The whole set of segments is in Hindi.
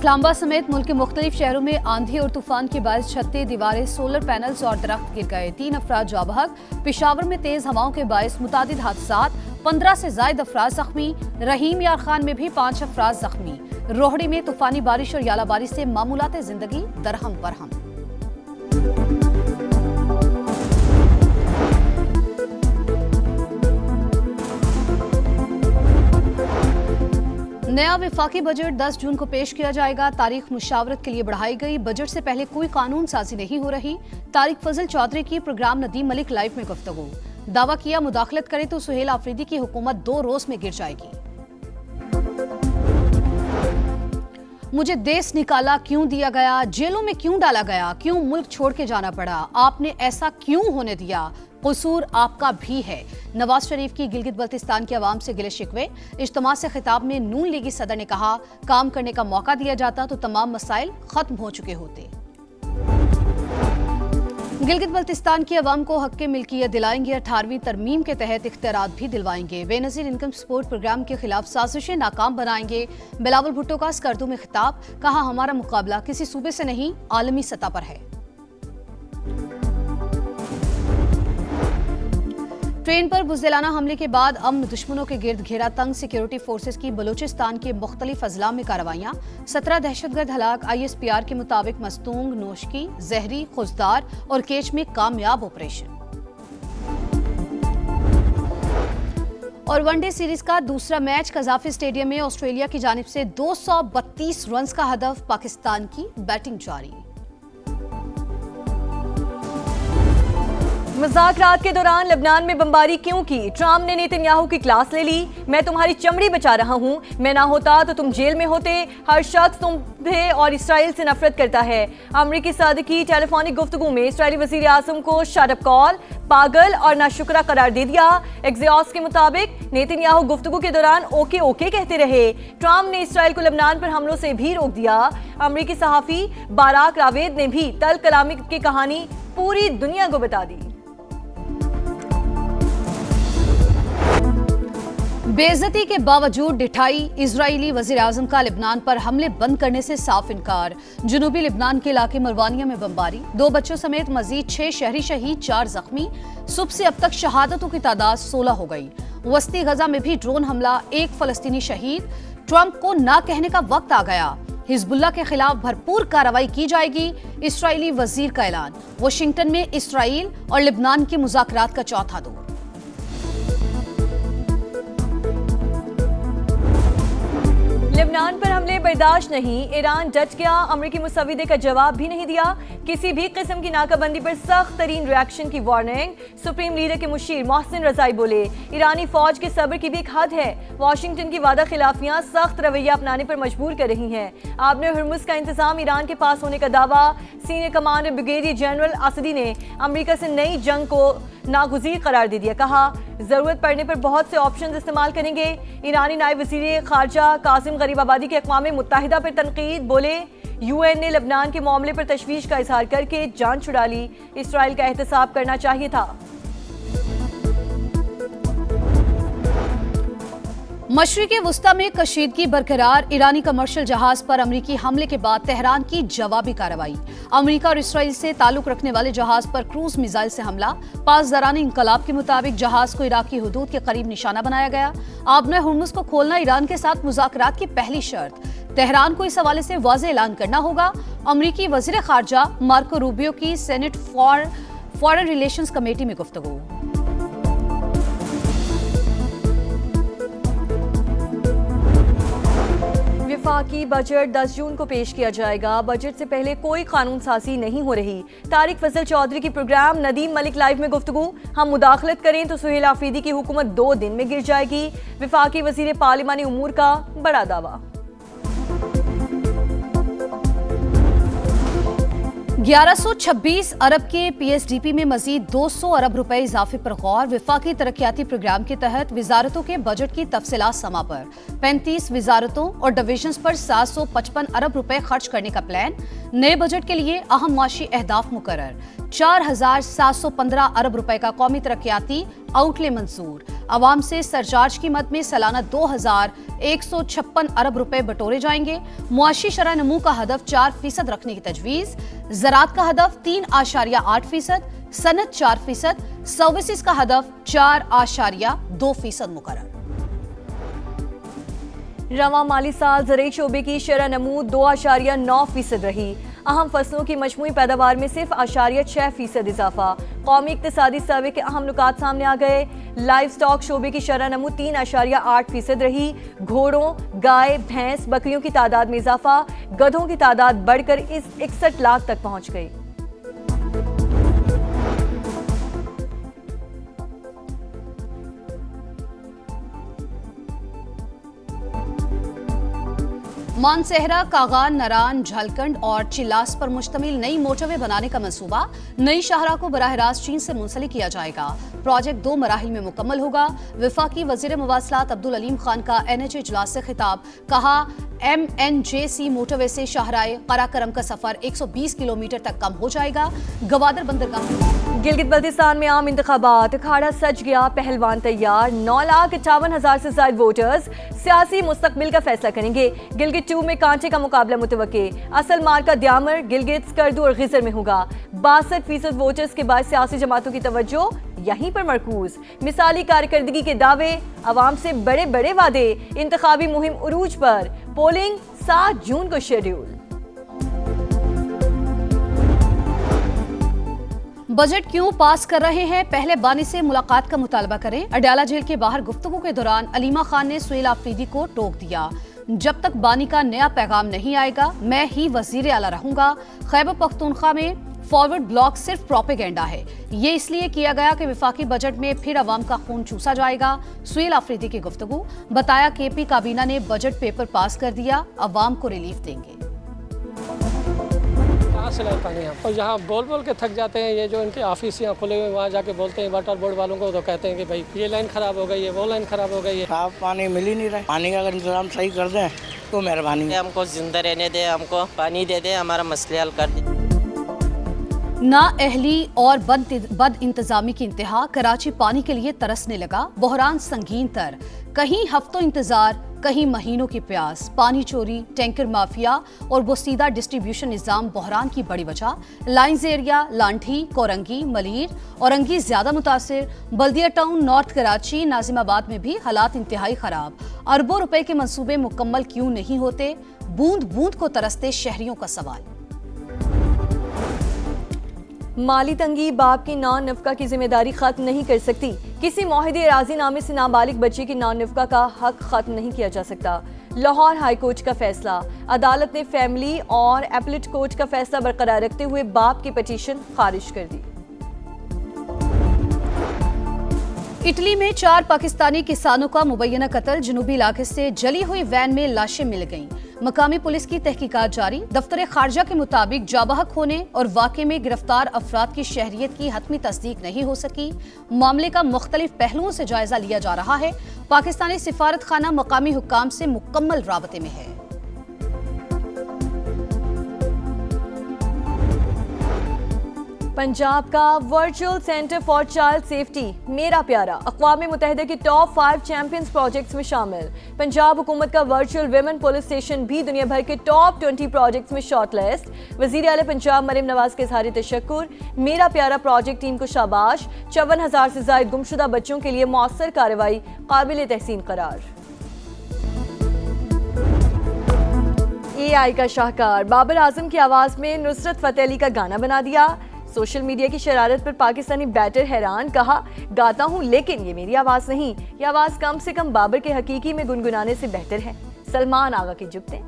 इस्लामाबाद समेत मुल्क के मुख्तलिफ शहरों में आंधी और तूफान के बायस छतें, दीवारें, सोलर पैनल्स और दरख्त गिर गए। 3 अफराद जाँ बहक। पेशावर में तेज हवाओं के बायस मुतादिद हादसात, 15 से जायद अफराद जख्मी। रहीम यार खान में भी 5 अफराद जख्मी। रोहड़ी में तूफानी बारिश और यालाबारी से मामूलात जिंदगी दरहम बरहम। नया वफाकी बजट 10 जून को पेश किया जाएगा। तारीख मुशावरत के लिए बढ़ाई गई। बजट से पहले कोई कानून साजी नहीं हो रही। तारिक फजल चौधरी की प्रोग्राम नदीम मलिक लाइव में गुफ्तगू। दावा किया मुदाखलत करे तो सुहेल आफरीदी की हुकूमत 2 रोज में गिर जाएगी। मुझे देश निकाला क्यों दिया गया, जेलों में क्यों डाला गया, क्यों मुल्क छोड़ के जाना पड़ा, आपने ऐसा क्यों होने दिया, कसूर आपका भी है। नवाज शरीफ की गिलगित बल्तिस्तान के अवाम से गिले शिकवे। इज्तिमा से खिताब में नून लीगी सदर ने कहा, काम करने का मौका दिया जाता तो तमाम मसाइल खत्म हो चुके होते। गिलगित बल्तिस्तान की अवाम को हक मिल्कियत दिलाएंगे। 18वीं तरमीम के तहत इख्तियारात भी दिलवाएंगे। बेनजीर इनकम सपोर्ट प्रोग्राम के खिलाफ साजिशें नाकाम बनाएंगे। बिलावल भुट्टो का स्कर्दू में खिताब, कहा हमारा मुकाबला किसी सूबे से नहीं आलमी सतह पर है। ट्रेन पर बुज़दिलाना हमले के बाद अमन दुश्मनों के गिर्द घेरा तंग। सिक्योरिटी फोर्सेस की बलूचिस्तान के मुख्तलिफ अजला में कार्रवाइयां। 17 दहशतगर्द हलाक। ISPR के मुताबिक मस्तूंग, नोशकी, जहरी, खुजदार और केच में कामयाब ऑपरेशन। और वनडे सीरीज का दूसरा मैच कजाफी स्टेडियम में ऑस्ट्रेलिया की जानिब से 232 रन का हदफ। पाकिस्तान की बैटिंग जारी। मुज़ाकरात के दौरान लेबनान में बमबारी क्यों की? ट्रंप ने नेतन्याहू की क्लास ले ली। मैं तुम्हारी चमड़ी बचा रहा हूं, मैं ना होता तो तुम जेल में होते। हर शख्स तुम्हें और इसराइल से नफरत करता है। अमरीकी सदर की टेलीफोनिक गुफ्तगू में इसराइली वज़ीर आज़म को शटअप कॉल, पागल और नाशुक्रा करार दे दिया। एक्सियोस के मुताबिक नेतन्याहू गुफ्तगू के दौरान ओके ओके कहते रहे। ट्रंप ने इसराइल को लेबनान पर हमलों से भी रोक दिया। अमरीकी सहाफ़ी बाराक रावेद ने भी तल कलामी की कहानी पूरी दुनिया को बता दी। बेइज्जती के बावजूद डिठाई। इजरायली वजीर आजम का लेबनान पर हमले बंद करने से साफ इनकार। जनूबी लेबनान के इलाके मरवानिया में बमबारी। 2 बच्चों समेत मजीद 6 शहरी शहीद, 4 जख्मी। सुबह से अब तक शहादतों की तादाद 16 हो गई। वस्ती गजा में भी ड्रोन हमला, 1 फलस्तीनी शहीद। ट्रंप को ना कहने का वक्त आ गया। हिजबुल्लाह के खिलाफ भरपूर कार्रवाई की जाएगी। इसराइली वजीर का ऐलान। वाशिंगटन में इसराइल और लेबनान के मुज़ाकरात का चौथा दौर। लेबनान पर हमले बर्दाश्त नहीं। ईरान डट गया। अमरीकी मुसव्विदे का जवाब भी नहीं दिया। किसी भी किस्म की नाकाबंदी पर सख्त तरीन रिएक्शन की वार्निंग। सुप्रीम लीडर के मुशीर मोहसिन रजाई बोले, ईरानी फौज के सब्र की भी एक हद है। वाशिंगटन की वादा खिलाफियां सख्त रवैया अपनाने पर मजबूर कर रही हैं। आपने हुर्मुज़ का इंतजाम ईरान के पास होने का दावा। सीनियर कमांडर ब्रिगेडियर जनरल असदी ने अमरीका से नई जंग को नागुज़ीर करार दे दिया। कहा, जरूरत पड़ने पर बहुत से ऑप्शन इस्तेमाल करेंगे। ईरानी नायब वज़ीर खारजा कासिम गरीबाबादी के अक़वाम मुत्तहिदा पर तनकीद। बोले, UN ने लेबनान के मामले पर तशवीश का इजहार करके जान छुड़ा ली। इसराइल का एहतसाब करना चाहिए था। मशरिक़ वुस्ता में कशीदगी बरकरार। ईरानी कमर्शियल जहाज पर अमरीकी हमले के बाद तेहरान की जवाबी कार्रवाई। अमरीका और इसराइल से ताल्लुक रखने वाले जहाज पर क्रूज मिसाइल से हमला। पासदारान इंकलाब के मुताबिक जहाज को इराक की हुदूद के करीब निशाना बनाया गया। आबना हुर्मुज़ को खोलना ईरान के साथ मुज़ाकरात की पहली शर्त। तेहरान को इस हवाले से वाज़ेह ऐलान करना होगा। अमरीकी वज़ीर ख़ारजा मार्को रूबियो की सेनेट फॉरेन रिलेशंस कमेटी में गुफ्तगू। वफाकी बजट 10 जून को पेश किया जाएगा। बजट से पहले कोई कानून साजी नहीं हो रही। तारिक फजल चौधरी की प्रोग्राम नदीम मलिक लाइव में गुफ्तगू। हम मुदाखलत करें तो सुहेल आफरीदी की हुकूमत 2 दिन में गिर जाएगी। वफाकी वजीर पार्लिमानी उमूर का बड़ा दावा। 1126 अरब के PSDP में मजीद 200 अरब रुपए इजाफे पर गौर। वफाकी तरक्याती प्रोग्राम के तहत विजारतों के बजट की तफसीलात समा पर। 35 विजारतों और डिविजन्स पर 755 अरब रुपए खर्च करने का प्लान। नए बजट के लिए अहम माशी अहदाफ मुकर्रर। 4715 अरब रुपए का कौमी तरक्याती आउटले मंजूर। आवाम से सरचार्ज की मद में सालाना 2156 अरब रुपए बटोरे जाएंगे। मुआशी शरह नमू का हदफ 4% रखने की तजवीज। ज़राअत का हदफ 3.8%, सनत 4%, सर्विसेज का हदफ 4.2% मुकर्रर। रवां माली साल ज़राई शोबे की शरह नमू 2.9% रही। अहम फसलों की मजमूई पैदावार में सिर्फ 0.6% इजाफा। कौमी इक्तिसादी सर्वे के अहम नुकात सामने आ गए। लाइव स्टॉक शोबे की शरह नमू 3.8% रही। घोड़ों, गाय, भैंस, बकरियों की तादाद में इजाफा। गधों की तादाद बढ़कर इस 61 लाख तक पहुंच गई। मानसेहरा, कागान, नरान, झालकंड और चिल्लास पर मुश्तमिल नई मोटरवे बनाने का मंसूबा। नई शाहरा को बराह रास्त चीन से मुंसलिक किया जाएगा। प्रोजेक्ट 2 मराहिल में मुकम्मल होगा। वफाकी वजीर मवासलात अब्दुल अलीम खान का NH इजलास से खिताब। कहा, MNJC मोटरवे से शाहराए कराकरम का सफर 120 किलोमीटर तक कम हो जाएगा। गवादर बंदरगाह। गिलगित बल्तिस्तान में आम इंतखाबात, अखाड़ा सज गया, पहलवान तैयार। 9,58,000 से ज्यादा वोटर्स सियासी मुस्तकबिल का फैसला करेंगे। गिलगित 2 में कांटे का मुकाबला मुतवक्के। असल मार्का द्यामर, गिलगित, स्कर्दू और गिजर में होगा। 62% वोटर्स के बाद सियासी जमातों की तवज्जो यहीं पर मरकूज। मिसाली कारकर्दगी के दावे, अवाम से बड़े बड़े वादे। इंतखाबी मुहिम उरूज पर। पोलिंग 7 जून को शेड्यूल। बजट क्यों पास कर रहे हैं? पहले बानी से मुलाकात का मुतालबा करें। अडयाला जेल के बाहर गुफ्तगू के दौरान अलीमा खान ने सुहेल आफरीदी को टोक दिया। जब तक बानी का नया पैगाम नहीं आएगा, मैं ही वजीर आला रहूंगा। खैबर पख्तूनख्वा में फॉरवर्ड ब्लॉक सिर्फ प्रोपेगेंडा है। ये इसलिए किया गया कि विफाकी बजट में फिर अवाम का खून चूसा जाएगा। सुहेल आफरीदी की गुफ्तगू। बताया, KP काबीना ने बजट पेपर पास कर दिया, अवाम को रिलीफ देंगे। और यहाँ बोल बोल के थक जाते हैं। ये जो इनके ऑफिस यहाँ खुले हुए, वहाँ जाके बोलते हैं वाटर बोर्ड वालों को, तो कहते हैं कि भाई ये लाइन खराब हो गई है, वो लाइन खराब हो गई है। साफ पानी मिल ही नहीं रहा है। पानी का अगर इंतजाम सही कर दें तो मेहरबानी है। हमको जिंदा रहने दे, हमको पानी दे दे, हमारा मसले हल कर दे। नाअहली और बद इंतजामी की इंतहा। कराची पानी के लिए तरसने लगा। बहरान संगीन तर। कहीं हफ्तों इंतजार, कहीं महीनों की प्यास। पानी चोरी, टैंकर माफिया और बोसीदा डिस्ट्रीब्यूशन निजाम बहरान की बड़ी वजह। लाइंस एरिया, लांठी, कोरंगी, मलीर, औरंगी ज्यादा मुतासिर। बल्दिया टाउन, नॉर्थ कराची, नाजिमाबाद में भी हालात इंतहाई खराब। अरबों रुपए के मंसूबे मुकम्मल क्यों नहीं होते? बूंद बूंद को तरसते शहरियों का सवाल। माली तंगी बाप की नॉन नफका की जिम्मेदारी खत्म नहीं कर सकती। किसी मुआहिदे राजीनामे से नाबालिग बच्चे की नॉन नफका का हक खत्म नहीं किया जा सकता। लाहौर हाई कोर्ट का फैसला। अदालत ने फैमिली और एपलेट कोर्ट का फैसला बरकरार रखते हुए बाप की पिटीशन खारिज कर दी। इटली में 4 पाकिस्तानी किसानों का मुबैना कत्ल। जनूबी इलाके से जली हुई वैन में लाशें मिल गईं। मकामी पुलिस की तहकीकात जारी। दफ्तर खारजा के मुताबिक जाबहक होने और वाक़े में गिरफ्तार अफराद की शहरियत की हतमी तस्दीक नहीं हो सकी। मामले का मुख्तलिफ पहलुओं से जायजा लिया जा रहा है। पाकिस्तानी सिफारत खाना मकामी हुक्काम से मुकम्मल राबते में है। पंजाब का virtual centre for child safety मेरा प्यारा अक़वाम मुत्तहिदा के टॉप 5 चैंपियंस प्रोजेक्ट्स में शामिल। पंजाब हुकूमत का वर्चुअल विमेन पुलिस स्टेशन भी दुनिया भर के टॉप 20 प्रोजेक्ट्स में शॉर्टलिस्ट। वज़ीर आला पंजाब मरियम नवाज के इज़हार तशक्कुर। मेरा प्यारा प्रोजेक्ट टीम को शाबाश। 54,000 से ज़ायद गुमशुदा बच्चों के लिए मौसर कार्रवाई काबिल तहसीन करार। AI का शाहकार बाबर आजम की आवाज़ में नुसरत फ़तेह अली का गाना बना दिया। सोशल मीडिया की शरारत पर पाकिस्तानी बैटर हैरान। कहा, गाता हूं लेकिन ये मेरी आवाज नहीं, ये आवाज कम से कम बाबर के हकीकी में गुनगुनाने से बेहतर है। सलमान आगा की जुगतें।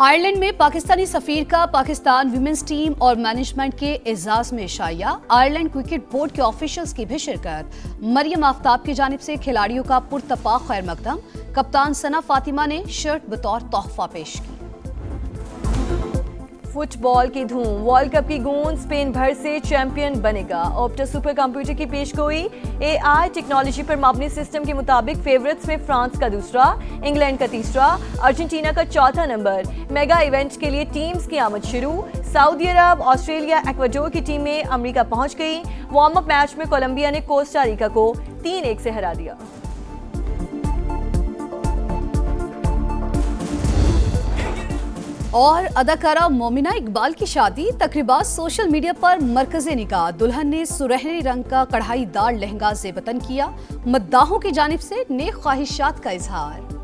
आयरलैंड में पाकिस्तानी सफीर का पाकिस्तान विमेंस टीम और मैनेजमेंट के एजाज में शाया। आयरलैंड क्रिकेट बोर्ड के ऑफिशियल्स की भी शिरकत। मरियम आफ्ताब की जानिब से खिलाड़ियों का पुरतपा खैर मकदम। कप्तान सना फातिमा ने शर्ट बतौर तोहफा पेश की। फुटबॉल की धूम, वर्ल्ड कप की गूंज, स्पेन भर से चैंपियन बनेगा। ऑप्टस सुपर कंप्यूटर की पेशगोई, एआई टेक्नोलॉजी पर मबनी सिस्टम के मुताबिक फेवरेट्स में फ्रांस का दूसरा, इंग्लैंड का तीसरा, अर्जेंटीना का चौथा नंबर। मेगा इवेंट के लिए टीम्स की आमद शुरू। सऊदी अरब, ऑस्ट्रेलिया, इक्वाडोर की टीमें अमेरिका पहुंच गई। वार्म अप मैच में कोलंबिया ने कोस्टा रिका को 3-1 से हरा दिया। और अदाकारा मोमिना इकबाल की शादी तकरीबा सोशल मीडिया पर मरकज़े निगाह। दुल्हन ने सुनहरे रंग का कढ़ाईदार लहंगा ज़ेबतन किया। मद्दाहों की जानिब से नेक ख्वाहिशात का इजहार।